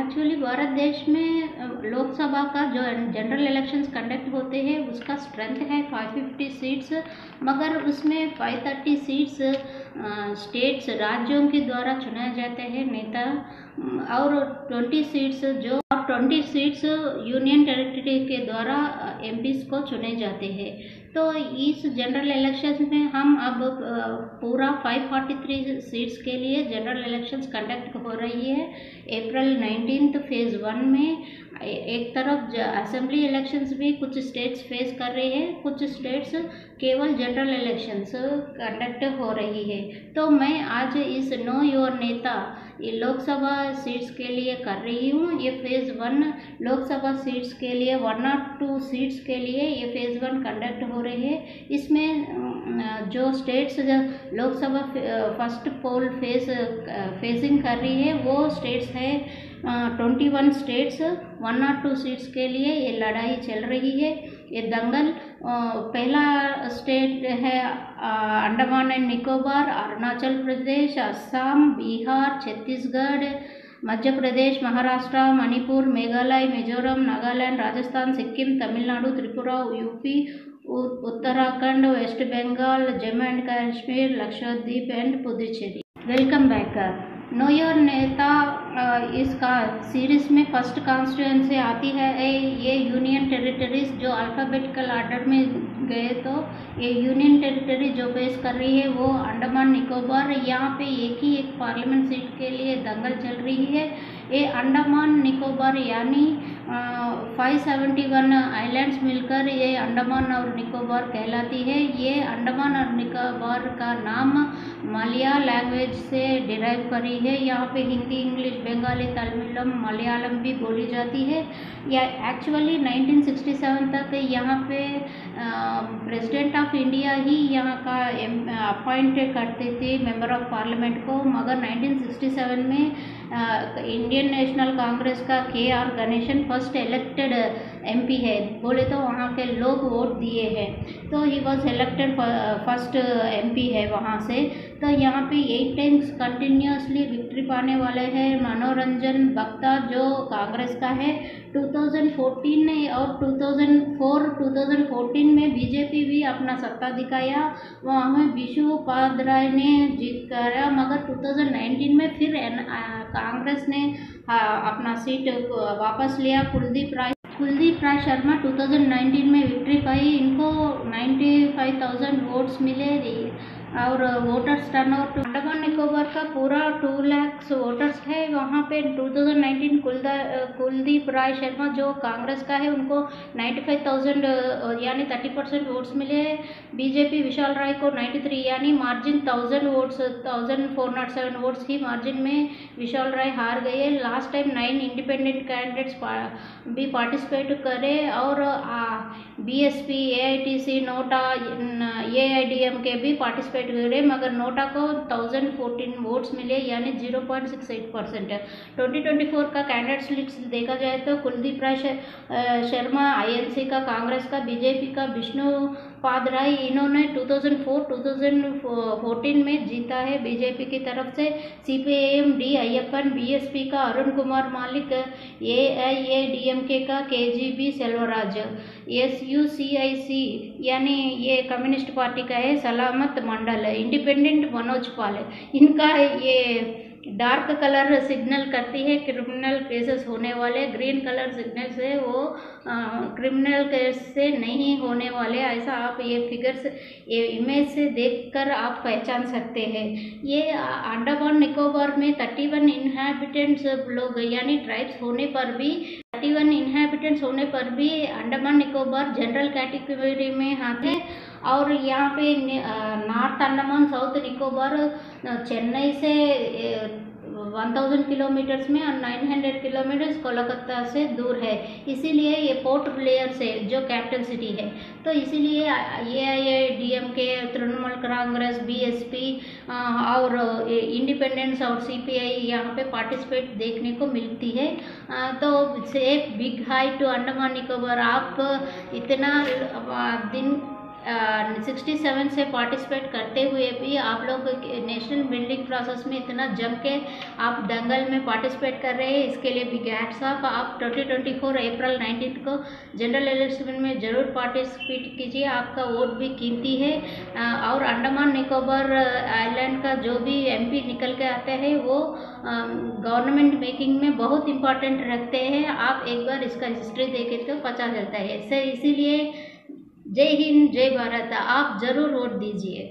Actually Bharat देश में लोकसभा का जो जनरल इलेक्शंस कंडक्ट होते हैं उसका स्ट्रेंथ है 550 सीट्स, मगर उसमें 530 सीट्स स्टेट्स राज्यों के द्वारा चुनाए जाते हैं नेता, और 20 सीट्स यूनियन टेरिटरी के द्वारा एमपीज को चुने जाते हैं। तो इस जनरल इलेक्शन में हम अब पूरा 543 सीट्स के लिए जनरल इलेक्शंस कंडक्ट हो रही है। अप्रैल 19 फेज़ 1 में एक तरफ असेंबली इलेक्शंस भी कुछ स्टेट्स फेस कर रहे हैं, कुछ स्टेट्स केवल जनरल इलेक्शंस कंडक्ट हो रही है। तो मैं आज इस नो योर नेता ये लोकसभा सीट्स के लिए कर रही हूँ। ये फेज़ 1 लोकसभा सीट्स के लिए 1 और 2 सीट्स के लिए ये फेज़ 1 कंडक्ट हो रही है। इसमें जो states Lok Sabha first pole facing कर रही है वो स्टेट्स है 21 स्टेट्स 1 और 2 सीट्स के लिए ये लड़ाई चल रही है। ये दंगल पहला स्टेट है Andaman and Nicobar, Arunachal Pradesh, Assam, Bihar, Chhattisgarh, Madhya Pradesh, Maharashtra, Manipur, Meghalaya, Mizoram, Nagaland, Rajasthan, Sikkim, Tamil Nadu, Tripura, UP, Uttarakhand, west Bengal, Jammu and Kashmir, Lakshadweep and Puducherry. Welcome back. Know your neta इसका सीरीज में फर्स्ट कॉन्स्टिट्यूएंसी आती है ये यूनियन टेरिटरीज जो अल्फ़ाबेटिकल ऑर्डर में गए, तो ये यूनियन टेरिटरी जो बेस कर रही है वो अंडमान निकोबार। यहाँ पे एक ही एक पार्लियामेंट सीट के लिए दंगल चल रही है। ये अंडमान निकोबार यानी 571 आइलैंड्स मिलकर ये अंडमान और निकोबार कहलाती है। ये अंडमान और निकोबार का नाम मलया लैंग्वेज से डिराइव करी है। यहाँ पे हिंदी, इंग्लिश, बंगाली, तमिलम, मलयालम भी बोली जाती है। या एक्चुअली 1967 तक यहाँ पे प्रेसिडेंट ऑफ इंडिया ही यहाँ का अपॉइंट करते थे मेंबर ऑफ पार्लियामेंट को, मगर 1967 में इंडियन नेशनल कांग्रेस का KR Ganesan first elected MP है, बोले तो वहाँ के लोग वोट दिए हैं, तो he was elected first MP है वहाँ से। तो यहाँ पे 8 टाइम्स कंटिन्यूसली विक्ट्री पाने वाले हैं मनोरंजन बख्तर जो कांग्रेस का है। 2014 और 2014 में बीजेपी भी अपना सत्ता दिखाया, वहाँ में विशु उपाध्याय ने जीत कराया, मगर 2019 में फिर कांग्रेस ने अपना सीट वापस लिया। कुलदीप राय शर्मा 2019 में विक्ट्री पाई, इनको 95,000 वोट्स मिले और वोटर्स टर्नआउट अंडमान निकोबार का पूरा 2 लाख वोटर्स है। वहाँ पे 2019 कुलदीप राय शर्मा जो कांग्रेस का है उनको 95,000 यानी 30% वोट्स मिले। बीजेपी विशाल राय को 93 यानी मार्जिन 1000 वोट्स 1407 वोट्स ही मार्जिन में विशाल राय हार गए। लास्ट टाइम 9 इंडिपेंडेंट कैंडिडेट्स भी पार्टिसिपेट करे और BSP, AITC, नोटा, AIDM के भी पार्टिसिपेट करे, मगर नोटा को 1014 वोट्स मिले यानी 0.68%। 2024 का कैंडिडेट्स लिस्ट देखा जाए तो कुलदीप राय शर्मा INC का, कांग्रेस का, बीजेपी का विष्णु उपाध्याय, इन्होंने 2014 में जीता है बीजेपी की तरफ से। CPIM D अय्यप्पन, BSP का अरुण कुमार मालिक, AIADMK का KGB सेल्वराज, SUCIC यानी ये कम्युनिस्ट पार्टी का है सलामत मंडल, इंडिपेंडेंट मनोज पाल, इनका ये डार्क कलर सिग्नल करती है क्रिमिनल केसेस होने वाले, ग्रीन कलर सिग्नल से वो क्रिमिनल केस से नहीं होने वाले। ऐसा आप ये फिगर्स ये इमेज से देखकर आप पहचान सकते हैं। ये अंडमान निकोबार में 31 इनहैबिटेंट्स लोग यानी ट्राइब्स होने पर भी 31 इनहैबिटेंट्स होने पर भी अंडमान निकोबार जनरल कैटेगरी में आते। और यहाँ पे नॉर्थ अंडमान साउथ निकोबार चेन्नई से 1000 किलोमीटर्स में और 900 किलोमीटर्स कोलकाता से दूर है, इसीलिए ये पोर्ट ब्लेयर से जो कैपिटल सिटी है, तो इसीलिए AIADMK, तृणमूल कांग्रेस, BSP और इंडिपेंडेंस और CPI यहाँ पे पार्टिसिपेट देखने को मिलती है। तो say big hi to Andaman Nicobar. आप इतना दिन 67 से पार्टिसिपेट करते हुए भी आप लोग नेशनल बिल्डिंग प्रोसेस में इतना जम के आप दंगल में पार्टिसिपेट कर रहे हैं, इसके लिए भी हैट्स ऑफ। आप 2024 अप्रैल 19 को जनरल इलेक्शन में ज़रूर पार्टिसिपेट कीजिए, आपका वोट भी कीमती है। और अंडमान निकोबार आइलैंड का जो भी MP निकल के आते हैं वो गवर्नमेंट मेकिंग में बहुत इम्पोर्टेंट रखते हैं। आप एक बार इसका हिस्ट्री देखें तो पता चलता है। इसीलिए जय हिंद, जय भारत, आप ज़रूर वोट दीजिए।